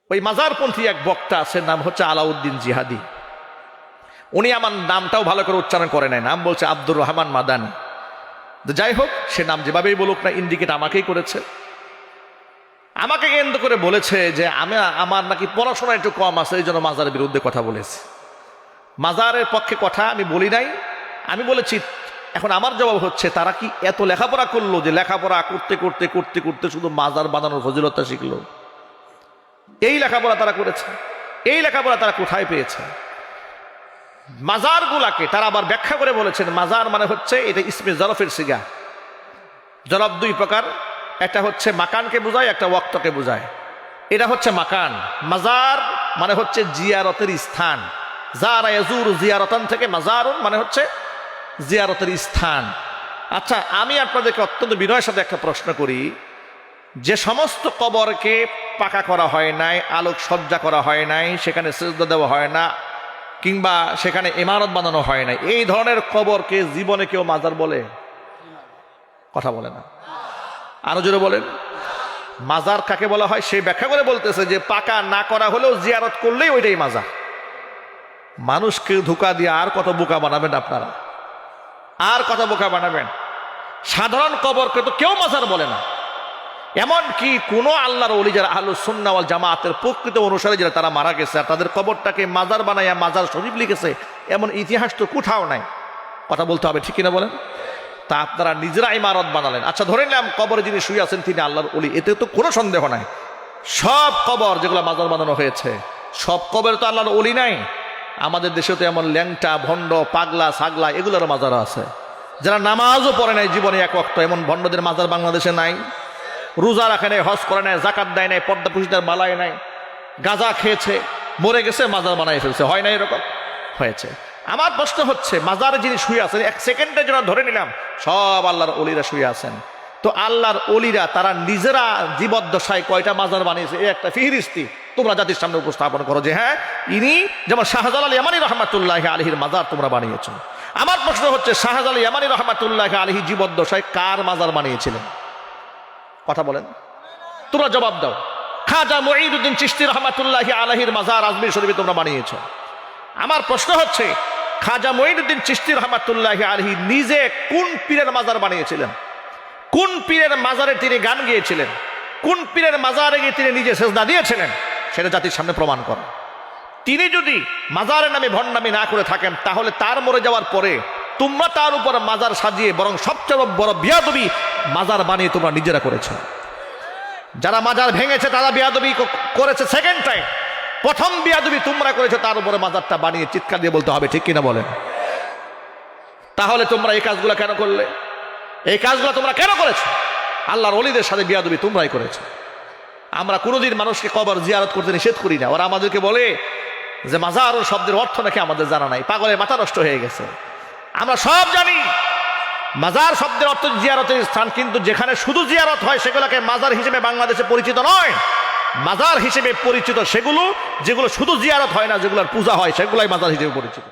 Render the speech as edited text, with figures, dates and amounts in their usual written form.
ওই মাজারপন্থী এক বক্তা আছে, নাম হচ্ছে আলাউদ্দিন জিহাদি। উনি আমার নামটাও ভালো করে উচ্চারণ করে নাই, নাম বলছে আব্দুর রহমান মাদানী। যাই হোক, সে নাম যেভাবেই বলুক না, ইন্ডিকেট আমাকেই করেছে। আমাকে কেন্দ্র করে বলেছে যে আমার নাকি পড়াশোনা একটু কম আছে, এই জন্য মাজারের বিরুদ্ধে কথা বলেছে। মাজারের পক্ষে কথা আমি বলি নাই, আমি বলেছি। এখন আমার জবাব হচ্ছে, তারা কি এত লেখাপড়া করলো যে লেখাপড়া করতে করতে করতে করতে শুধু মাজার বানানোর ফজিলতটা শিখলো? এই লেখাপড়া তারা করেছে। এই লেখাপড়া তারা কোথায় পেয়েছে? মাজারগুলাকে তারা আবার ব্যাখ্যা করে বলেছেন, মাজার মানে হচ্ছে এটা ইসমে জরফের সিগা। জরফ দুই প্রকার, একটা হচ্ছে মাকানকে বোঝায়, একটা ওয়াক্তকে বোঝায়। এটা হচ্ছে মাকান। মাজার মানে হচ্ছে জিয়ারতের স্থান। যারা ইয়াজুরু জিয়ারতান থেকে মাজারুন মানে হচ্ছে জিয়ারতের স্থান। আচ্ছা, আমি আপনাদেরকে অত্যন্ত বিনয়ের সাথে একটা প্রশ্ন করি, যে সমস্ত কবরকে পাকা করা হয় নাই, আলোকসজ্জা করা হয় নাই, সেখানে সিজদা দেওয়া হয় না, কিংবা সেখানে ইমারত বানানো হয় নাই, এই ধরনের কবরকে জীবনে কেউ মাজার বলে? কথা বলে না। আরো জোরে বলেন, মাজার কাকে বলা হয়? সে ব্যাখ্যা করে বলতেছে যে পাকা না করা হলেও জিয়ারত করলেই ওইটাই মাজার। মানুষকে ধোঁকা দিয়ে আর কত বোকা বানাবেন আপনারা? আর কত বোকা বানাবেন? সাধারণ কবরকে তো কেউ মাজার বলে না। এমনকি কোনো আল্লাহর ওলি যারা আহলুস সুন্নাহ ওয়াল জামাতের প্রকৃত অনুসারী যারা, তারা মারা গেছে আর তাদের কবরটাকে মাজার বানাইয়া মাজার শরীফ লিখেছে, এমন ইতিহাস তো কোথাও নাই। কথা বলতে হবে, ঠিক কিনা বলেন? তা আপনারা নিজেরা ইমারত বানালেন। আচ্ছা, ধরে নিলাম কবরে যিনি শুয়ে আছেন তিনি আল্লাহর ওলি, এতে তো কোনো সন্দেহ নাই। সব কবর যেগুলো মাজার বানানো হয়েছে, সব কবর তো আল্লাহর ওলি নাই। আমাদের দেশে তো এমন ল্যাংটা, ভণ্ড, পাগলা, ছাগলা এগুলোর মাজারও আছে, যারা নামাজও পড়ে নাই জীবনে এক ওয়াক্ত। এমন ভণ্ডদের মাজার বাংলাদেশে নাই। রোজা রাখে নাই, হজ করে নাই, জাকাত দেয় নাই, পর্দা পুশিদার বালায় নাই, গাঁজা খেয়েছে, মরে গেছে, মাজার বানাই ফেলছে। হয় না এরকম? হয়েছে। আমার প্রশ্ন হচ্ছে, মাজারে যিনি শুয়ে আছেন, এক সেকেন্ডের জন্য ধরে নিলাম সব আল্লাহর ওলিরা শুয়ে আছেন, তো আল্লাহর ওলিরা তারা নিজেরা জীবদ্দশায় কয়টা মাজার বানিয়েছে, এই একটা ফিহরিস্তি তোমরা জাতির সামনে উপস্থাপন করো যে হ্যাঁ, ইনি যেমন শাহজালাল ইয়ামানী রহমাতুল্লাহ আলাইহির মাজার তোমরা বানিয়েছো। আমার প্রশ্ন হচ্ছে, শাহজালাল ইয়ামানী রহমাতুল্লাহ আলাইহি জীবদ্দশায় কার মাজার বানিয়েছিলেন? কথা বলেন, তোমরা জবাব দাও। খাজা মুঈনুদ্দিন চিশতি রহমাতুল্লাহ আলাইহির মাজার আজমির শরীফে তোমরা বানিয়েছো। আমার প্রশ্ন হচ্ছে, খাজা মুঈনুদ্দিন চিশতি রহমাতুল্লাহ আলাইহি নিজে কোন পীরের মাজার বানিয়েছিলেন? কোন পীরের মাজারে তিনি গান গিয়েছিলেন? কোন পীরের মাজারে গিয়ে তিনি নিজে সেজদা দিয়েছিলেন? সেটা জাতির সামনে প্রমাণ করেন। তিনি যদি মাজারের নামে ভণ্ডামি না করে থাকেন, তাহলে তার মরে যাওয়ার পরে তোমরা তার উপর মাজার সাজিয়ে, বরং সবচেয়ে বড় বিয়াদবি মাজার বানিয়ে তোমরা নিজেরা করেছ। যারা মাজার ভেঙেছে তারা বিয়াদবি করেছে সেকেন্ড টাইম। প্রথম বিয়াদবি তোমরা করেছো, তার উপরে মাজারটা বানিয়ে চিৎকার দিয়ে বলতে হবে, ঠিক কিনা বলেন? তাহলে তোমরা এই কাজগুলো কেন করলে? এই কাজগুলো তোমরা কেন করেছো? আল্লাহর ওলিদের সাথে বিয়াদবি তোমরাই করেছো। আমরা কোনোদিন মানুষকে কবর জিয়ারত করতে নিষেধ করি না। ওরা আমাদেরকে বলে যে মাজার ও শব্দের অর্থ নাকি আমাদের জানা নাই, পাগলের মাথা নষ্ট হয়ে গেছে। আমরা সব জানি মাজার শব্দের অর্থ জিয়ারতের স্থান, কিন্তু যেখানে শুধু জিয়ারত হয় সেগুলোকে মাজার হিসেবে বাংলাদেশে পরিচিত নয়। মাজার হিসেবে পরিচিত সেগুলো যেগুলো শুধু জিয়ারত হয় না, যেগুলোর পূজা হয়, সেগুলাই মাজার হিসেবে পরিচিত।